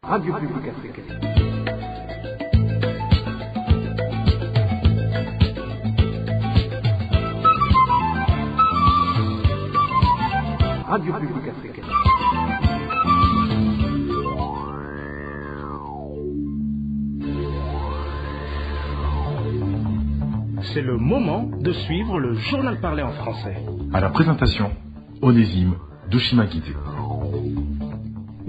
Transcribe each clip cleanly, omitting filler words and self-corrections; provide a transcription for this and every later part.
Radio Publique Africaine. Radio Publique Africaine. C'est le moment de suivre le journal parlé en français. À la présentation, Onésime Dushimakite.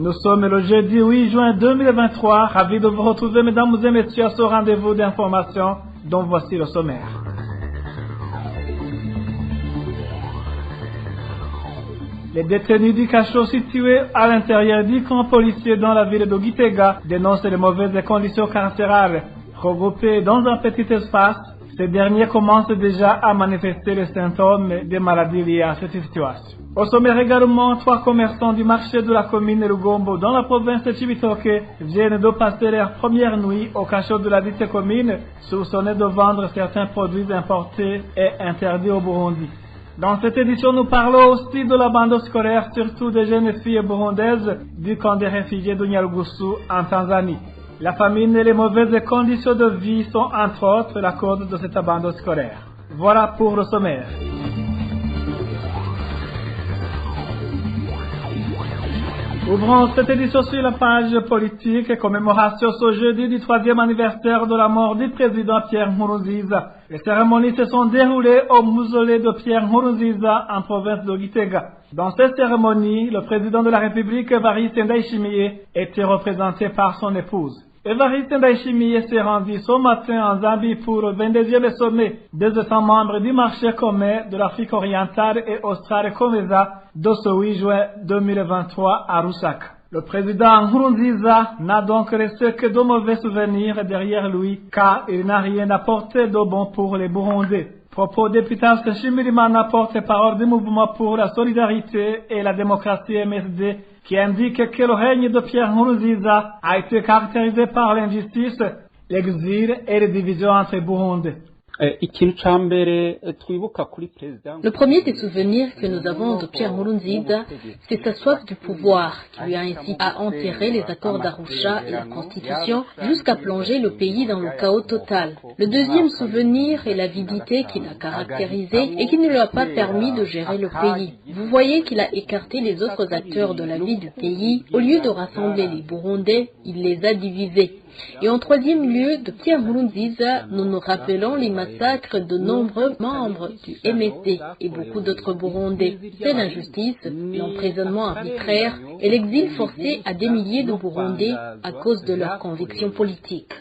Nous sommes le jeudi 8 juin 2023. Ravi de vous retrouver, mesdames et messieurs, à ce rendez-vous d'information dont voici le sommaire. Les détenus du cachot situé à l'intérieur du camp policier dans la ville de Gitega dénoncent les mauvaises conditions carcérales. Regroupés dans un petit espace, ces derniers commencent déjà à manifester les symptômes des maladies liées à cette situation. Au sommaire également, 3 commerçants du marché de la commune Lugombo dans la province de Chibitoke viennent de passer leur première nuit au cachot de la dite commune, soupçonnés de vendre certains produits importés et interdits au Burundi. Dans cette édition, nous parlons aussi de l'abandon scolaire, surtout des jeunes filles burundaises du camp des réfugiés de Nyarugusu en Tanzanie. La famine et les mauvaises conditions de vie sont entre autres la cause de cet abandon scolaire. Voilà pour le sommaire. Ouvrons cette édition sur la page politique et commémoration ce jeudi du 3e anniversaire de la mort du président Pierre Nkurunziza. Les cérémonies se sont déroulées au mausolée de Pierre Nkurunziza en province de Gitega. Dans cette cérémonie, le président de la République, Evariste Ndayishimiye, était représenté par son épouse. Evariste Ndayishimiye s'est rendu ce matin en Zambie pour le 22e sommet des États membres du marché commun de l'Afrique orientale et australe COMESA de ce 8 juin 2023 à Lusaka. Le président Nkurunziza n'a donc resté que de mauvais souvenirs derrière lui car il n'a rien apporté de bon pour les Burundais. Propos d'Epitas Nshimirimana, porte-parole du mouvement pour la solidarité et la démocratie MSD, qui indique que le règne de Pierre Nkurunziza a été caractérisé par l'injustice, l'exil et les divisions entre Burundais. Le premier des souvenirs que nous avons de Pierre Nkurunziza, c'est sa soif du pouvoir qui lui a incité à enterrer les accords d'Arusha et la Constitution jusqu'à plonger le pays dans le chaos total. Le deuxième souvenir est l'avidité qui l'a caractérisé et qui ne lui a pas permis de gérer le pays. Vous voyez qu'il a écarté les autres acteurs de la vie du pays. Au lieu de rassembler les Burundais, il les a divisés. Et en troisième lieu, de Pierre Nkurunziza, nous nous rappelons les massacres de nombreux membres du MSD et beaucoup d'autres Burundais. C'est l'injustice, l'emprisonnement arbitraire et l'exil forcé à des milliers de Burundais à cause de leurs convictions politiques.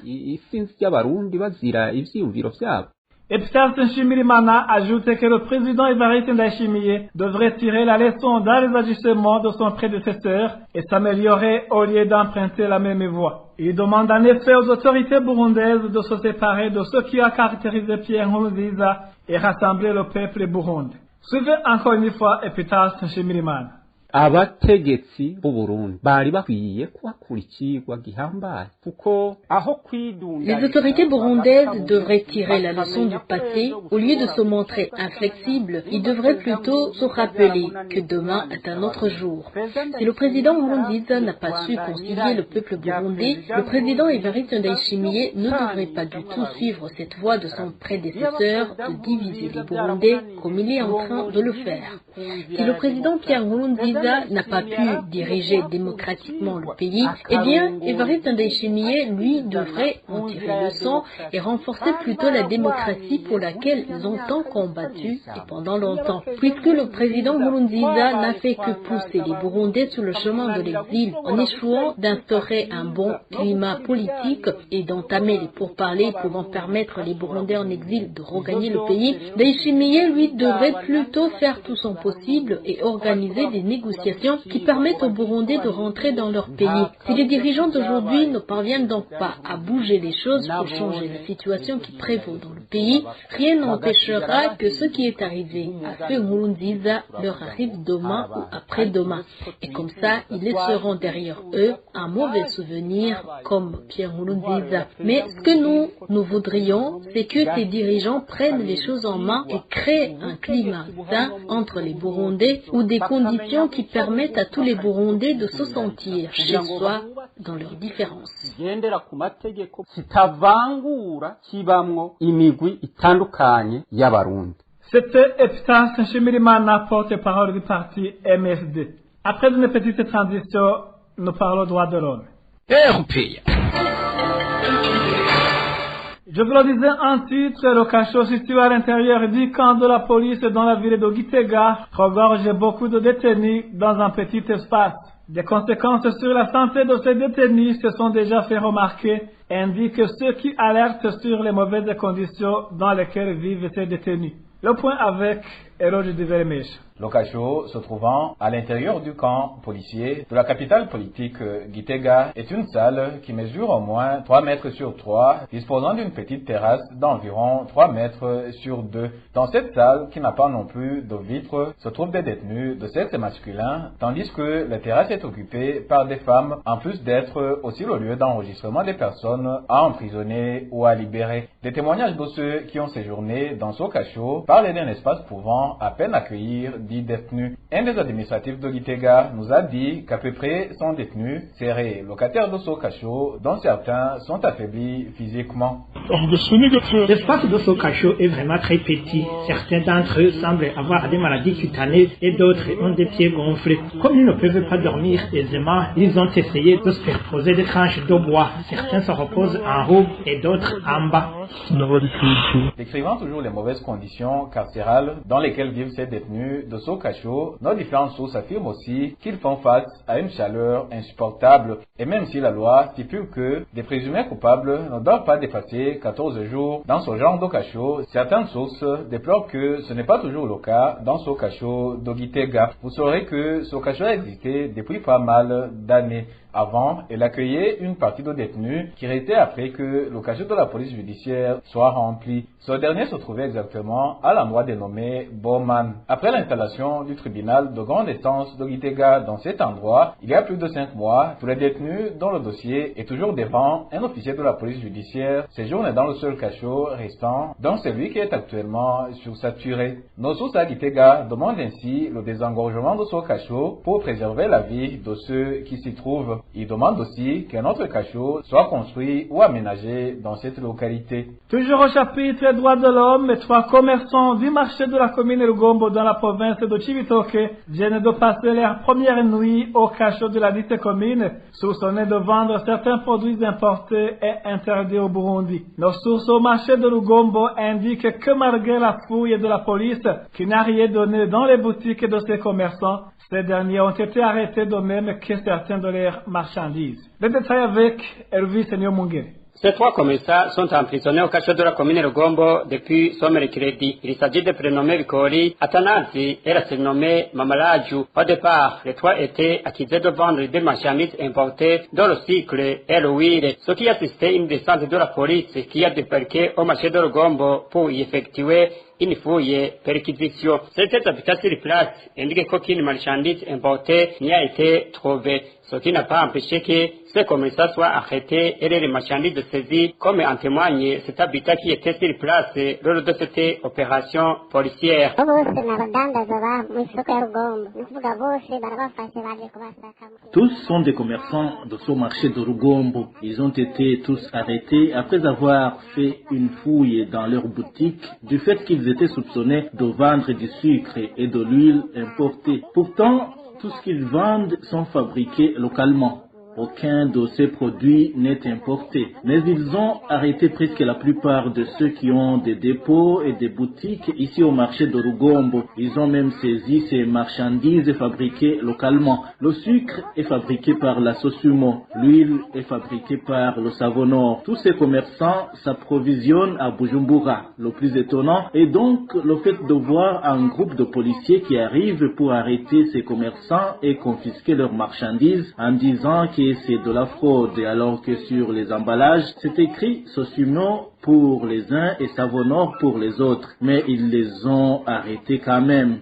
Epitas Nshimirimana ajoute que le président Evariste Ndayishimiye devrait tirer la leçon dans les agissements de son prédécesseur et s'améliorer au lieu d'emprunter la même voie. Il demande en effet aux autorités burundaises de se séparer de ce qui a caractérisé Pierre Nkurunziza et rassembler le peuple burundais. Suivez encore une fois Epitas Nshimirimana. abategetsi b'Uburundi bari bakwiye kuhakurikirwa gihambaye kuko aho kwidunga. Les autorités burundaises devraient tirer la leçon du passé. Au lieu de se montrer inflexibles, ils devraient plutôt se rappeler que demain est un autre jour. Si le président Nkurunziza n'a pas su concilier le peuple burundais, le président Evariste Ndayishimiye ne devrait pas du tout suivre cette voie de son prédécesseur de diviser les Burundais comme il est en train de le faire. Si le président Pierre Nkurunziza n'a pas pu diriger démocratiquement le pays, eh bien, Evariste Ndayishimiye, lui, devrait en tirer leçon et renforcer plutôt la démocratie pour laquelle ils ont tant combattu et pendant longtemps. Puisque le président Nkurunziza n'a fait que pousser les Burundais sur le chemin de l'exil en échouant d'instaurer un bon climat politique et d'entamer les pourparlers pouvant permettre les Burundais en exil de regagner le pays, Ndayishimiye, lui, devrait plutôt faire tout son possible et organiser des négociations qui permettent aux Burundais de rentrer dans leur pays. Si les dirigeants d'aujourd'hui ne parviennent donc pas à bouger les choses pour changer la situation qui prévaut dans le pays, rien n'empêchera que ce qui est arrivé à Feu Nkurunziza leur arrive demain ou après-demain. Et comme ça, ils laisseront derrière eux un mauvais souvenir comme Pierre Nkurunziza. Mais ce que nous voudrions, c'est que ces dirigeants prennent les choses en main et créent un climat sain entre les Burundais ou des conditions qui permettent à tous les Burundais de se sentir chez soi dans leurs différences. Gendera ku mategeko kitavangura kibamwo imigwi itandukanye y'abarundi. C'était Eptas Nshimirimana, porte-parole du parti MSD. Après une petite transition, nous parlons droit de l'homme. Je vous le disais en titre, le cachot situé à l'intérieur du camp de la police dans la ville de Gitega regorge beaucoup de détenus dans un petit espace. Des conséquences sur la santé de ces détenus se sont déjà fait remarquer, indiquent ceux qui alertent sur les mauvaises conditions dans lesquelles vivent ces détenus. Le point avec Eroge de Vermèche. Le cachot, se trouvant à l'intérieur du camp policier de la capitale politique Gitega, est une salle qui mesure au moins 3 mètres sur 3, disposant d'une petite terrasse d'environ 3 mètres sur 2. Dans cette salle, qui n'a pas non plus de vitres, se trouvent des détenus de sexe masculin, tandis que la terrasse est occupée par des femmes, en plus d'être aussi le lieu d'enregistrement des personnes à emprisonner ou à libérer. Des témoignages de ceux qui ont séjourné dans ce cachot parlaient d'un espace pouvant à peine accueillir 10 détenus. Un des administratifs de Gitega nous a dit qu'à peu près 100 détenus seraient locataires de ce cachot, dont certains sont affaiblis physiquement. L'espace de ce cachot est vraiment très petit. Certains d'entre eux semblent avoir des maladies cutanées et d'autres ont des pieds gonflés. Comme ils ne peuvent pas dormir aisément, ils ont essayé de se faire poser des tranches de bois. Certains se reposent en haut et d'autres en bas. Décrivant toujours les mauvaises conditions carcérales dans lesquelles vivent ces détenus de ce cachot, nos différentes sources affirment aussi qu'ils font face à une chaleur insupportable. Et même si la loi stipule que des présumés coupables ne doivent pas dépasser 14 jours dans ce genre de cachot, certaines sources déplorent que ce n'est pas toujours le cas dans ce cachot de Gitega. Vous saurez que ce cachot a existé depuis pas mal d'années. Avant, elle accueillait une partie de détenus qui restaient après que le cachot de la police judiciaire soit rempli. Ce dernier se trouvait exactement à l'endroit dénommé Bowman. Après l'installation du tribunal de grande instance de Gitega dans cet endroit, il y a plus de 5 mois, tous les détenus dont le dossier est toujours devant un officier de la police judiciaire séjournent dans le seul cachot restant, dont celui qui est actuellement sursaturé. Nos sources à Gitega demandent ainsi le désengorgement de ce cachot pour préserver la vie de ceux qui s'y trouvent. Ils demandent aussi qu'un autre cachot soit construit ou aménagé dans cette localité. Toujours au chapitre droits de l'homme, les 3 commerçants du marché de la commune Rugombo dans la province de Cibitoke viennent de passer leur première nuit au cachot de la dite commune, soupçonnés de vendre certains produits importés et interdits au Burundi. Nos sources au marché de Rugombo indiquent que malgré la fouille de la police, qui n'a rien donné dans les boutiques de ces commerçants, ces derniers ont été arrêtés de même que certains de leurs marchandises. Les détails avec Elvis Nyomungere. Ces 3 commerçants sont emprisonnés au cachot de la commune Rugombo depuis ce mercredi. Il s'agit de prénommés Vikori, Atanazi et la surnommée Mamalaju. Au départ, les 3 étaient accusés de vendre des marchandises importées dans le cycle et l'huile, ce qui assistait une descente de la police qui a débarqué au marché de Rugombo pour y effectuer une fouille perquisition. Certains habitants sur place indiquent qu'aucune marchandise importée n'y a été trouvée, ce qui n'a pas empêché que ces commerçants soient arrêtés et les marchandises saisies, comme en témoigne cet habitant qui était sur place lors de cette opération policière. Tous sont des commerçants de ce marché de Rugombo. Ils ont été tous arrêtés après avoir fait une fouille dans leur boutique du fait qu'ils étaient soupçonnés de vendre du sucre et de l'huile importée. Pourtant, tout ce qu'ils vendent sont fabriqués localement. Aucun de ces produits n'est importé. Mais ils ont arrêté presque la plupart de ceux qui ont des dépôts et des boutiques ici au marché de Rugombo. Ils ont même saisi ces marchandises fabriquées localement. Le sucre est fabriqué par la Sosumo. L'huile est fabriquée par le Savonor. Tous ces commerçants s'approvisionnent à Bujumbura. Le plus étonnant est donc le fait de voir un groupe de policiers qui arrivent pour arrêter ces commerçants et confisquer leurs marchandises en disant que c'est de la fraude, alors que sur les emballages, c'est écrit Sosumo pour les uns et Savonor pour les autres. Mais ils les ont arrêtés quand même.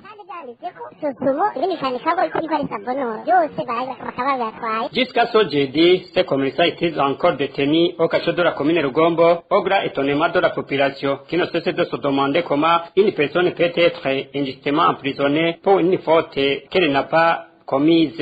Jusqu'à ce jeudi, ces commerçants étaient encore détenus au cachot de la commune Rugombo, au grand étonnement de la population, qui ne cesse de se demander comment une personne peut être injustement emprisonnée pour une faute qu'elle n'a pas commises.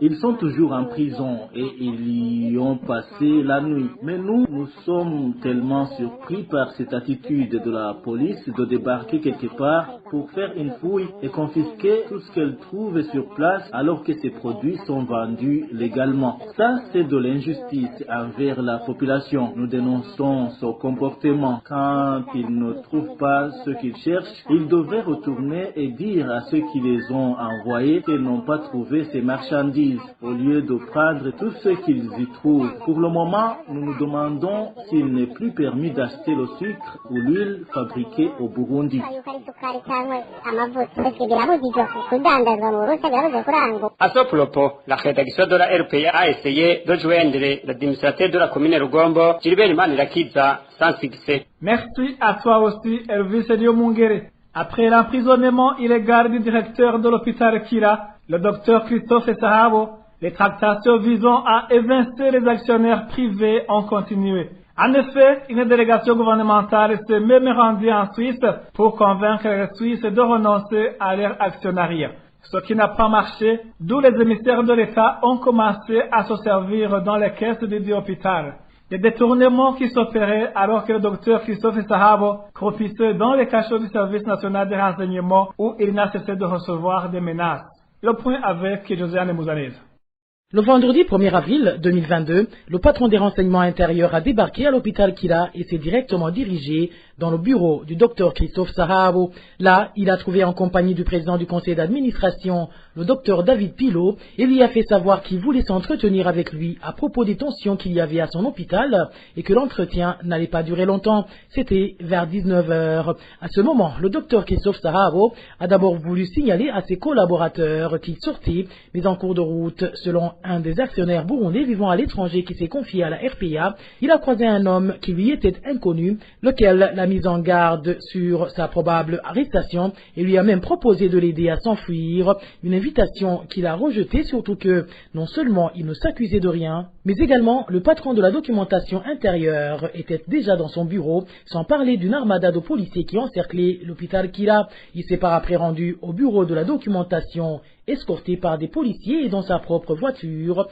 Ils sont toujours en prison et ils y ont passé la nuit. Mais nous sommes tellement surpris par cette attitude de la police de débarquer quelque part pour faire une fouille et confisquer tout ce qu'elle trouve sur place alors que ces produits sont vendus légalement. Ça, c'est de l'injustice envers la population. Nous dénonçons ce comportement. Quand ils ne trouvent pas ce qu'ils cherchent, ils devraient retourner et dire à ceux qui les ont envoyés qu'ils n'ont pas trouvé ces marchandises au lieu de prendre tout ce qu'ils y trouvent. Pour le moment, nous nous demandons s'il n'est plus permis d'acheter le sucre ou l'huile fabriquée au Burundi. À ce propos, la rédaction de la RPA a essayé de joindre l'administrateur de la commune Rugombo, Gilbert Manirakiza, sans succès. Merci à toi aussi, Elvis Eliomungere. Après l'emprisonnement illégal du directeur de l'hôpital Kira, le docteur Christophe Sahabo, les tractations visant à évincer les actionnaires privés ont continué. En effet, une délégation gouvernementale s'est même rendue en Suisse pour convaincre les Suisses de renoncer à leur actionnariat. Ce qui n'a pas marché, d'où les émissaires de l'État ont commencé à se servir dans les caisses du hôpital. Des détournements qui s'opéraient alors que le docteur Christophe Sahabo croupissait dans les cachots du service national des renseignements où il n'a cessé de recevoir des menaces. Le point avec Josiane Mouzanez. Le vendredi 1er avril 2022, le patron des renseignements intérieurs a débarqué à l'hôpital Kila et s'est directement dirigé dans le bureau du docteur Christophe Sahabo. Là, il a trouvé en compagnie du président du conseil d'administration, le docteur David Pilot, et lui a fait savoir qu'il voulait s'entretenir avec lui à propos des tensions qu'il y avait à son hôpital et que l'entretien n'allait pas durer longtemps. C'était vers 19h. À ce moment, le docteur Christophe Sahabo a d'abord voulu signaler à ses collaborateurs qu'il sortait, mais en cours de route, selon un des actionnaires burundais vivant à l'étranger qui s'est confié à la RPA, il a croisé un homme qui lui était inconnu, lequel l'a mis en garde sur sa probable arrestation et lui a même proposé de l'aider à s'enfuir, une invitation qu'il a rejetée, surtout que non seulement il ne s'accusait de rien, mais également le patron de la documentation intérieure était déjà dans son bureau, sans parler d'une armada de policiers qui encerclaient l'hôpital Kila. Il s'est par après rendu au bureau de la documentation, escorté par des policiers et dans sa propre voiture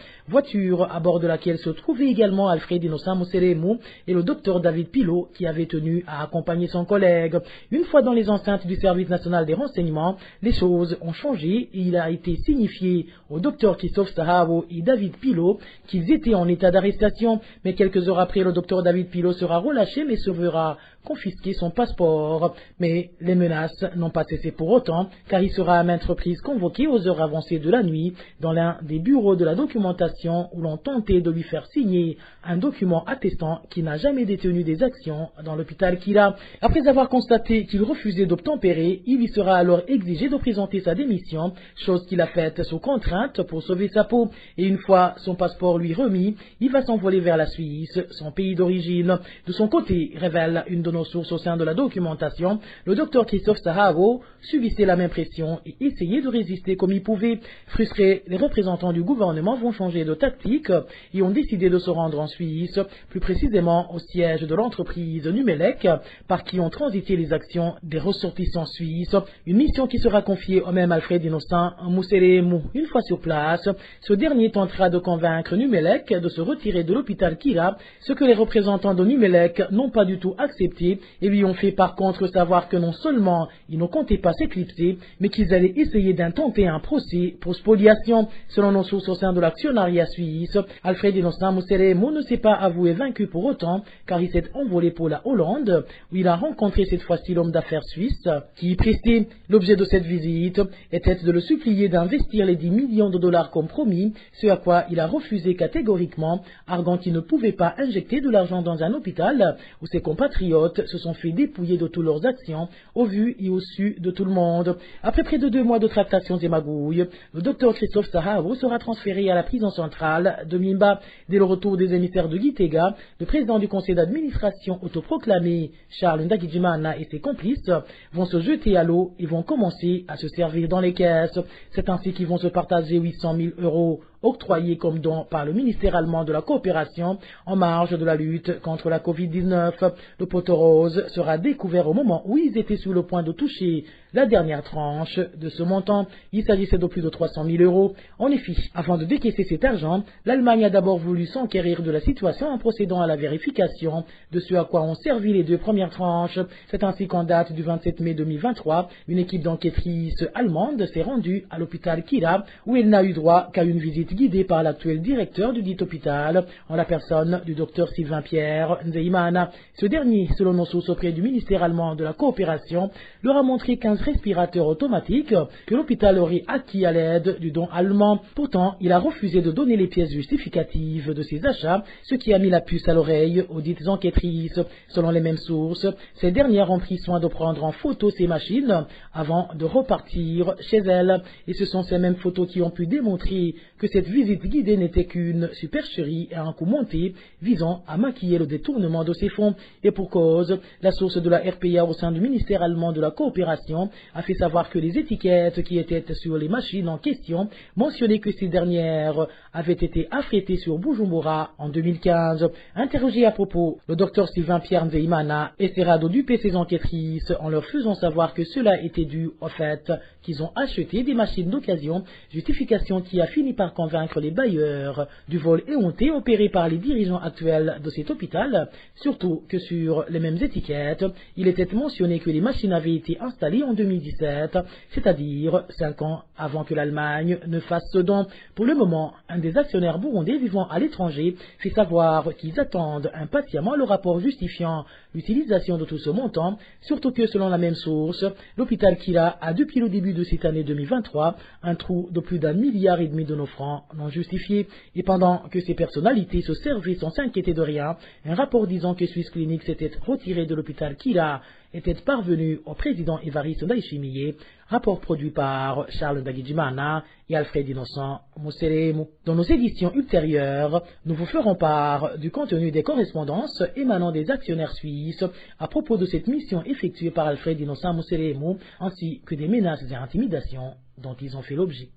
à bord de laquelle se trouvait également Alfred Innocent Mousseremou et le docteur David Pilot qui avait tenu à accompagner son collègue. Une fois dans les enceintes du service national des renseignements, les choses ont changé et il a été signifié au docteur Christophe Sahabo et David Pilot qu'ils étaient en état d'arrestation, mais quelques heures après, le docteur David Pilot sera relâché mais se verra confisquer son passeport. Mais les menaces n'ont pas cessé pour autant, car il sera à maintes reprises convoqué aux heures avancées de la nuit dans l'un des bureaux de la documentation où l'on tentait de lui faire signer un document attestant qu'il n'a jamais détenu des actions dans l'hôpital Kila. Après avoir constaté qu'il refusait d'obtempérer, il lui sera alors exigé de présenter sa démission, chose qu'il a faite sous contrainte pour sauver sa peau. Et une fois son passeport lui remis, il va s'envoler vers la Suisse, son pays d'origine. De son côté, révèle une de nos sources au sein de la documentation, le docteur Christophe Sahabo subissait la même pression et essayait de résister comme il pouvait. Frustrés, les représentants du gouvernement vont changer de tactique et ont décidé de se rendre en Suisse, plus précisément au siège de l'entreprise Numelec, par qui ont transité les actions des ressortissants suisses. Une mission qui sera confiée au même Alfred Innocent Mousseremou. Une fois sur place, ce dernier tentera de convaincre Numelec de se retirer de l'hôpital Kila, ce que les représentants de Numelec n'ont pas du tout accepté et lui ont fait par contre savoir que non seulement ils ne comptaient pas s'éclipser, mais qu'ils allaient essayer d'intenter un procès pour spoliation. Selon nos sources au sein de l'actionnariat suisse, Alfred Innocent Mousseremou ne s'est pas avoué vaincu pour autant, car il s'est envolé pour la Hollande, où il a rencontré cette fois-ci l'homme d'affaires suisse qui y prestait. L'objet de cette visite était de le supplier d'investir les 10 millions de dollars comme promis, ce à quoi il a refusé catégoriquement, arguant qu'il ne pouvait pas injecter de l'argent dans un hôpital où ses compatriotes se sont fait dépouiller de toutes leurs actions au vu et au su de tout le monde. Après près de 2 mois de tractations et magouilles, le docteur Christophe Sahabo sera transféré à la prison centrale de Mimba. Dès le retour des émissaires de Gitega, le président du conseil d'administration autoproclamé, Charles Ndagijimana, et ses complices vont se jeter à l'eau et vont commencer à se servir dans les caisses. C'est ainsi qu'ils vont se partager 800 000 € octroyés comme don par le ministère allemand de la coopération en marge de la lutte contre la Covid-19. Le poteau rose sera découvert au moment où ils étaient sur le point de toucher la dernière tranche de ce montant. Il s'agissait de plus de 300 000 euros. En effet, avant de décaisser cet argent, l'Allemagne a d'abord voulu s'enquérir de la situation en procédant à la vérification de ce à quoi ont servi les deux premières tranches. C'est ainsi qu'en date du 27 mai 2023, une équipe d'enquêtrices allemandes s'est rendue à l'hôpital Kira, où elle n'a eu droit qu'à une visite guidée par l'actuel directeur du dit hôpital, en la personne du docteur Sylvain Pierre Nzeimana. Ce dernier, selon nos sources auprès du ministère allemand de la coopération, leur a montré 15 respirateurs automatiques que l'hôpital aurait acquis à l'aide du don allemand. Pourtant, il a refusé de donner les pièces justificatives de ses achats, ce qui a mis la puce à l'oreille aux dites enquêtrices. Selon les mêmes sources, ces dernières ont pris soin de prendre en photo ces machines avant de repartir chez elles. Et ce sont ces mêmes photos qui ont pu démontrer que cette visite guidée n'était qu'une supercherie et un coup monté visant à maquiller le détournement de ces fonds. Et pour cause, la source de la RPA au sein du ministère allemand de la coopération a fait savoir que les étiquettes qui étaient sur les machines en question mentionnaient que ces dernières avaient été affrétées sur Bujumbura en 2015. Interrogé à propos, le docteur Sylvain Pierre Nzeimana essaiera de duper ses enquêtrices en leur faisant savoir que cela était dû au fait qu'ils ont acheté des machines d'occasion, justification qui a fini par convaincre les bailleurs du vol éhonté opéré par les dirigeants actuels de cet hôpital, surtout que sur les mêmes étiquettes, il était mentionné que les machines avaient été installées en 2017, c'est-à-dire 5 ans avant que l'Allemagne ne fasse ce don. Pour le moment, un des actionnaires burundais vivant à l'étranger fait savoir qu'ils attendent impatiemment le rapport justifiant l'utilisation de tout ce montant, surtout que selon la même source, l'hôpital Kira a depuis le début de cette année 2023 un trou de plus d'1,5 milliard de nos francs non justifiés. Et pendant que ces personnalités se servaient sans s'inquiéter de rien, un rapport disant que Swiss Clinic s'était retiré de l'hôpital Kira était parvenu au président Évariste Ndayishimiye, rapport produit par Charles Ndagijimana et Alfred Innocent Museremu. Dans nos éditions ultérieures, nous vous ferons part du contenu des correspondances émanant des actionnaires suisses à propos de cette mission effectuée par Alfred Innocent Museremu, ainsi que des menaces et intimidations dont ils ont fait l'objet.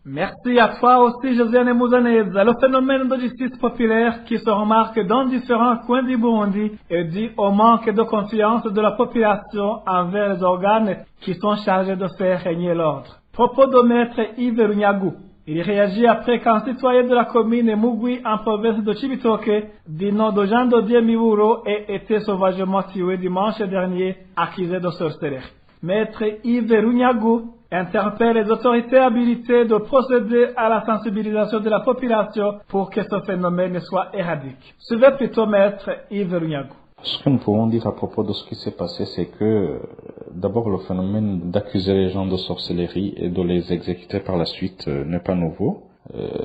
Merci à toi aussi, Josiane Mouzaneza. Le phénomène de justice populaire qui se remarque dans différents coins du Burundi est dû au manque de confiance de la population envers les organes qui sont chargés de faire régner l'ordre. Propos de maître Yves Runyagu. Il réagit après qu'un citoyen de la commune Mugwi en province de Chibitoke, du nom de Jean Dodier Miwuro, ait été sauvagement tué dimanche dernier, accusé de sorcellerie. Maître Yves Runyagu interpelle les autorités habilitées de procéder à la sensibilisation de la population pour que ce phénomène soit éradiqué. Suivez plutôt Maître Yves Runyagu. Ce que nous pouvons dire à propos de ce qui s'est passé, c'est que d'abord le phénomène d'accuser les gens de sorcellerie et de les exécuter par la suite n'est pas nouveau.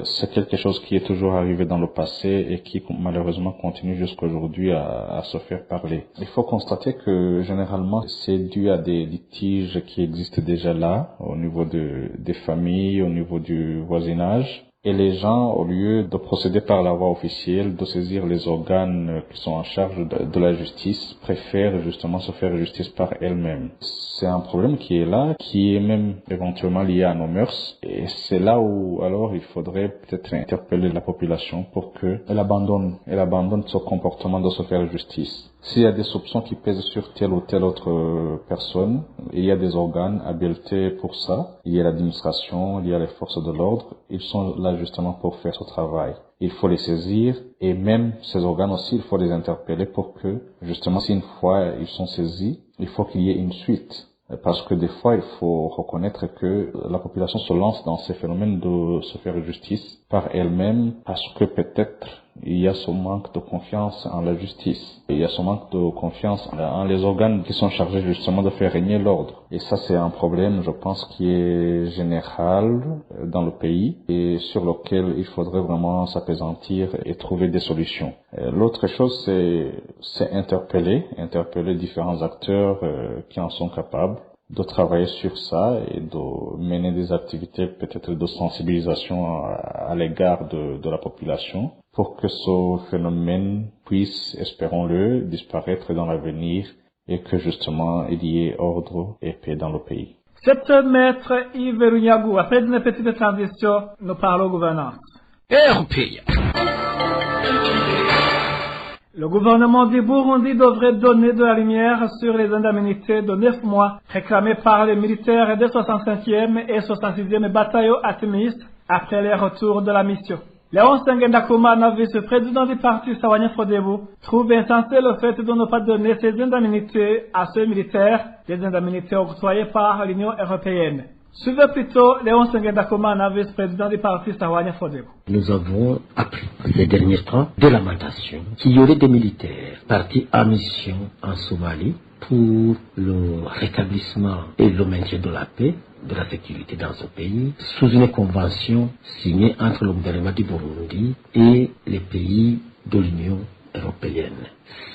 C'est quelque chose qui est toujours arrivé dans le passé et qui malheureusement continue jusqu'aujourd'hui à se faire parler. Il faut constater que généralement c'est dû à des litiges qui existent déjà là, au niveau des familles, au niveau du voisinage. Et les gens, au lieu de procéder par la voie officielle, de saisir les organes qui sont en charge de la justice, préfèrent justement se faire justice par elles-mêmes. C'est un problème qui est là, qui est même éventuellement lié à nos mœurs. Et c'est là où alors il faudrait peut-être interpeller la population pour qu'elle abandonne ce comportement de se faire justice. S'il y a des soupçons qui pèsent sur telle ou telle autre personne, il y a des organes habilités pour ça. Il y a l'administration, il y a les forces de l'ordre. Ils sont là justement pour faire ce travail. Il faut les saisir et même ces organes aussi, il faut les interpeller pour que justement si une fois ils sont saisis, il faut qu'il y ait une suite. Parce que des fois, il faut reconnaître que la population se lance dans ces phénomènes de se faire justice par elle-même parce que peut-être il y a ce manque de confiance en la justice. Il y a ce manque de confiance en les organes qui sont chargés justement de faire régner l'ordre. Et ça, c'est un problème, je pense, qui est général dans le pays et sur lequel il faudrait vraiment s'apaisantir et trouver des solutions. L'autre chose, c'est interpeller différents acteurs qui en sont capables de travailler sur ça et de mener des activités peut-être de sensibilisation à l'égard de la population pour que ce phénomène puisse, espérons-le, disparaître dans l'avenir et que justement il y ait ordre et paix dans le pays. C'est Maître Yves Runyagu. Après une petite transition, nous parlons gouvernance. RPA. Le gouvernement du Burundi devrait donner de la lumière sur les indemnités de 9 mois réclamées par les militaires des 65e et 66e bataillons atimistes après les retours de la mission. Léon Sengendakumana, vice-président du parti Sahwanya Frodebu, trouve insensé le fait de ne pas donner ces indemnités à ceux militaires, des indemnités octroyées par l'Union européenne. Suivez plutôt Léon Sengendakumana, vice-président du parti Sahwanya Frodebu. Nous avons appris ces derniers temps des lamentations qu'il y aurait des militaires partis en mission en Somalie pour le rétablissement et le maintien de la paix, de la sécurité dans ce pays, sous une convention signée entre le gouvernement du Burundi et les pays de l'Union européenne.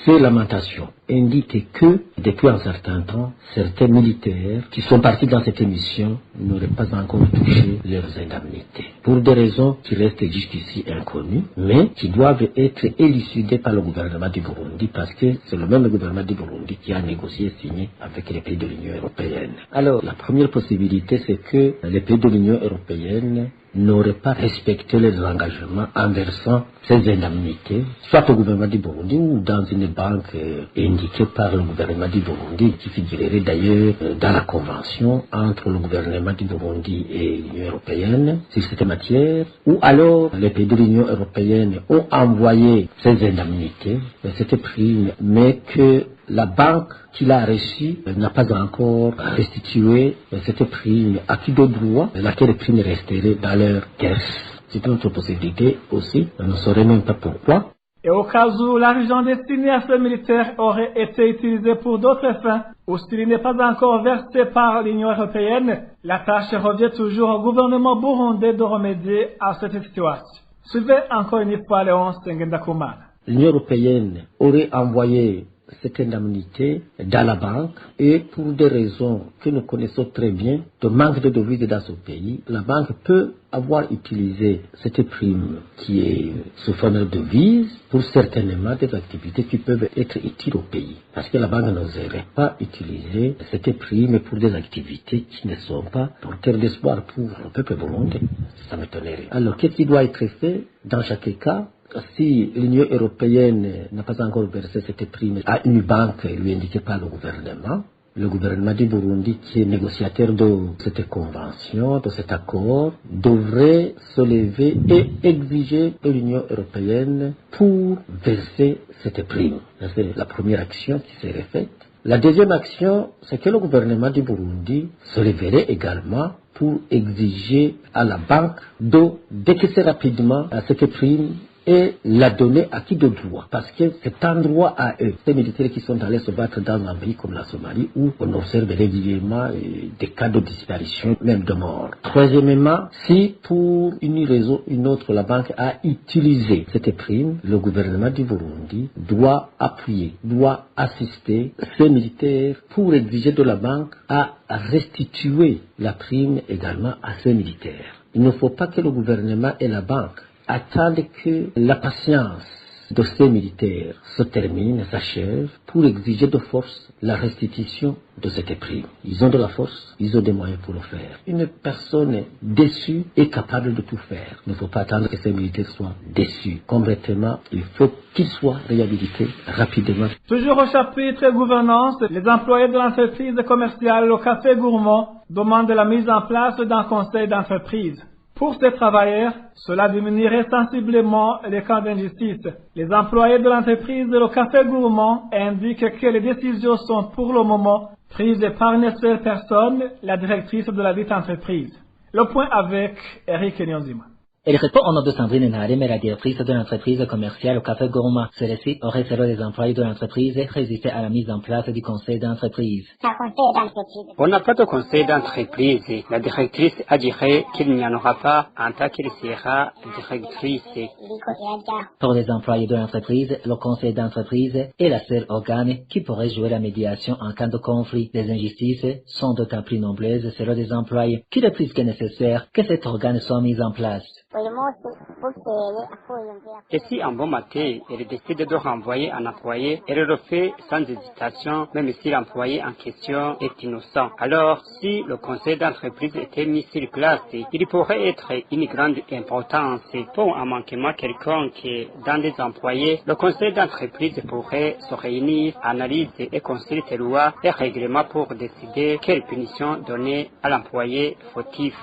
Ces lamentations indiquent que, depuis un certain temps, certains militaires qui sont partis dans cette mission n'auraient pas encore touché leurs indemnités. Pour des raisons qui restent jusqu'ici inconnues, mais qui doivent être élucidées par le gouvernement du Burundi, parce que c'est le même gouvernement du Burundi qui a négocié et signé avec les pays de l'Union européenne. Alors, la première possibilité, c'est que les pays de l'Union européenne n'auraient pas respecté les engagements en versant ces indemnités, soit au gouvernement du Burundi ou dans une banque indiquée par le gouvernement du Burundi, qui figurerait d'ailleurs dans la convention entre le gouvernement du Burundi et l'Union européenne sur cette matière, ou alors les pays de l'Union européenne ont envoyé ces indemnités, cette prime, mais que la banque qui l'a reçue n'a pas encore restitué cette prime à qui de droit, laquelle prime resterait dans leur caisse. C'est une autre possibilité aussi, on ne saurait même pas pourquoi. Et au cas où l'argent destiné à ces militaires aurait été utilisé pour d'autres fins, ou s'il n'est pas encore versé par l'Union européenne, la tâche revient toujours au gouvernement burundais de remédier à cette situation. Suivez encore une fois Léon Sengendakumana. L'Union européenne aurait envoyé cette indemnité dans la banque et pour des raisons que nous connaissons très bien, de manque de devises dans ce pays, la banque peut avoir utilisé cette prime qui est sous forme de devise pour certainement des activités qui peuvent être utiles au pays. Parce que la banque n'oserait pas utiliser cette prime pour des activités qui ne sont pas porteurs d'espoir pour le peuple burundais. Ça m'étonnerait. Alors, qu'est-ce qui doit être fait dans chaque cas? Si l'Union européenne n'a pas encore versé cette prime à une banque lui indiquée par le gouvernement du Burundi, qui est négociateur de cette convention, de cet accord, devrait se lever et exiger de l'Union européenne pour verser cette prime. C'est la première action qui serait faite. La deuxième action, c'est que le gouvernement du Burundi se leverait également pour exiger à la banque de décaisser rapidement cette prime et la donner à qui de droit, parce que c'est un droit à eux, ces militaires qui sont allés se battre dans un pays comme la Somalie, où on observe régulièrement des cas de disparition, même de mort. Troisièmement, si pour une raison ou une autre la banque a utilisé cette prime, le gouvernement du Burundi doit appuyer, doit assister ces militaires pour exiger de la banque à restituer la prime également à ces militaires. Il ne faut pas que le gouvernement et la banque attendent que la patience de ces militaires se termine, s'achève, pour exiger de force la restitution de cette prime. Ils ont de la force, ils ont des moyens pour le faire. Une personne déçue est capable de tout faire. Il ne faut pas attendre que ces militaires soient déçus. Complètement, il faut qu'ils soient réhabilités rapidement. Toujours au chapitre gouvernance, les employés de l'entreprise commerciale au Café Gourmand demandent la mise en place d'un conseil d'entreprise. Pour ces travailleurs, cela diminuerait sensiblement les cas d'injustice. Les employés de l'entreprise Le Café Gourmand indiquent que les décisions sont pour le moment prises par une seule personne, la directrice de la dite entreprise. Le point avec Eric Nyonzima. Elle répond au nom de Sandrine Nharem, la directrice de l'entreprise commerciale au Café Gourmand. Celle-ci aurait, selon les employés de l'entreprise, résisté à la mise en place du conseil d'entreprise. On n'a pas de conseil d'entreprise. La directrice a dit qu'il n'y en aura pas en tant qu'elle sera directrice. Pour les employés de l'entreprise, le conseil d'entreprise est la seule organe qui pourrait jouer la médiation en cas de conflit. Les injustices sont d'autant plus nombreuses selon les employés qu'il est plus que nécessaire que cet organe soit mis en place. Et si un bon matin, elle décide de renvoyer un employé, elle le fait sans hésitation, même si l'employé en question est innocent. Alors, si le conseil d'entreprise était mis sur place, il pourrait être une grande importance. Pour un manquement quelconque dans des employés, le conseil d'entreprise pourrait se réunir, analyser et consulter lois et règlements pour décider quelle punition donner à l'employé fautif.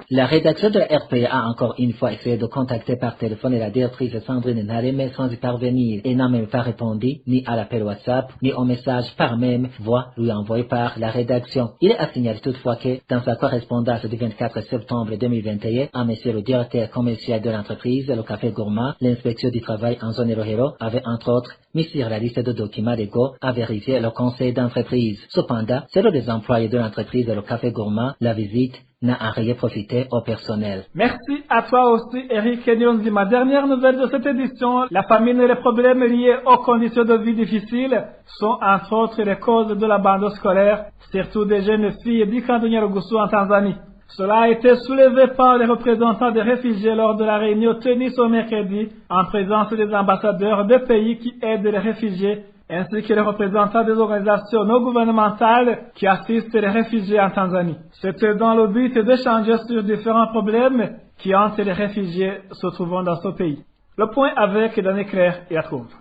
La rédaction de la RPA a encore une fois essayé de contacter par téléphone la directrice Sandrine Nhareme sans y parvenir et n'a même pas répondu ni à l'appel WhatsApp ni au message par même voix lui envoyé par la rédaction. Il est à signaler toutefois que dans sa correspondance du 24 septembre 2021 à monsieur le directeur commercial de l'entreprise, le Café Gourmand, l'inspection du travail en zone Héro avait entre autres mis sur la liste de documents légaux à vérifier le conseil d'entreprise. Cependant, selon les employés de l'entreprise le Café Gourmand, la visite n'a en rien profité au personnel. Merci à toi aussi, Eric Nyonzi. Ma dernière nouvelle de cette édition, la famine et les problèmes liés aux conditions de vie difficiles sont entre autres les causes de l'abandon scolaire, surtout des jeunes filles du camp de Nyarugusu en Tanzanie. Cela a été soulevé par les représentants des réfugiés lors de la réunion tenue ce mercredi en présence des ambassadeurs des pays qui aident les réfugiés ainsi que les représentants des organisations non gouvernementales qui assistent les réfugiés en Tanzanie. C'était dans le but d'échanger sur différents problèmes qui hantent les réfugiés se trouvant dans ce pays. Le point avec Daniel Claire et Atrouve.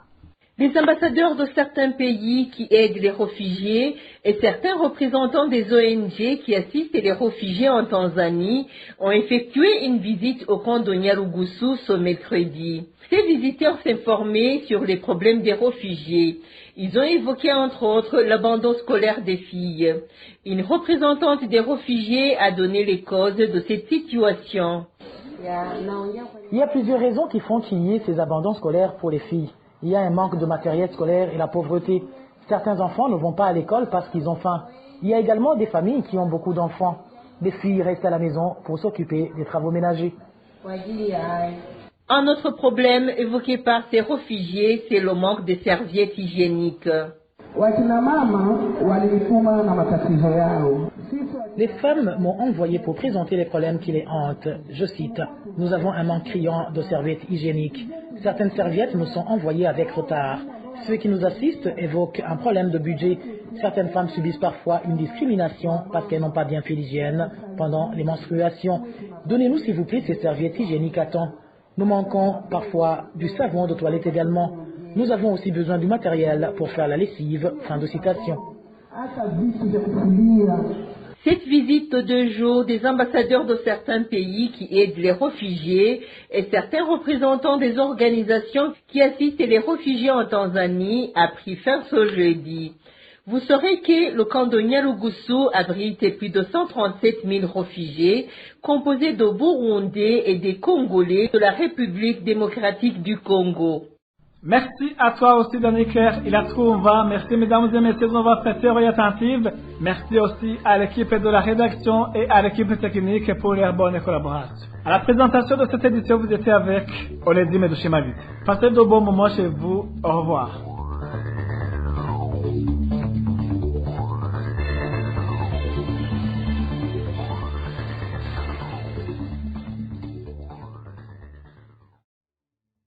Les ambassadeurs de certains pays qui aident les réfugiés et certains représentants des ONG qui assistent les réfugiés en Tanzanie ont effectué une visite au camp de Nyarugusu ce mercredi. Ces visiteurs s'informaient sur les problèmes des réfugiés. Ils ont évoqué entre autres l'abandon scolaire des filles. Une représentante des réfugiés a donné les causes de cette situation. Il y a plusieurs raisons qui font qu'il y ait ces abandons scolaires pour les filles. Il y a un manque de matériel scolaire et la pauvreté. Certains enfants ne vont pas à l'école parce qu'ils ont faim. Il y a également des familles qui ont beaucoup d'enfants. Les filles restent à la maison pour s'occuper des travaux ménagers. Un autre problème évoqué par ces réfugiés, c'est le manque de serviettes hygiéniques. Les femmes m'ont envoyé pour présenter les problèmes qui les hantent. Je cite, « Nous avons un manque criant de serviettes hygiéniques. Certaines serviettes nous sont envoyées avec retard. Ceux qui nous assistent évoquent un problème de budget. Certaines femmes subissent parfois une discrimination parce qu'elles n'ont pas bien fait l'hygiène pendant les menstruations. Donnez-nous s'il vous plaît ces serviettes hygiéniques à temps. Nous manquons parfois du savon de toilette également. Nous avons aussi besoin du matériel pour faire la lessive. » Fin de citation. Cette visite de 2 jours des ambassadeurs de certains pays qui aident les réfugiés et certains représentants des organisations qui assistent les réfugiés en Tanzanie a pris fin ce jeudi. Vous saurez que le camp de Nyarugusu abrite plus de 137 000 réfugiés composés de Burundais et des Congolais de la République démocratique du Congo. Merci à toi aussi, Daniel Claire. Il a trouvé. Merci, mesdames et messieurs, de votre prêteur et attentive. Merci aussi à l'équipe de la rédaction et à l'équipe technique pour leur bonne collaboration. À la présentation de cette édition, vous étiez avec Onesime Dushimavite. Passez de bons moments chez vous. Au revoir.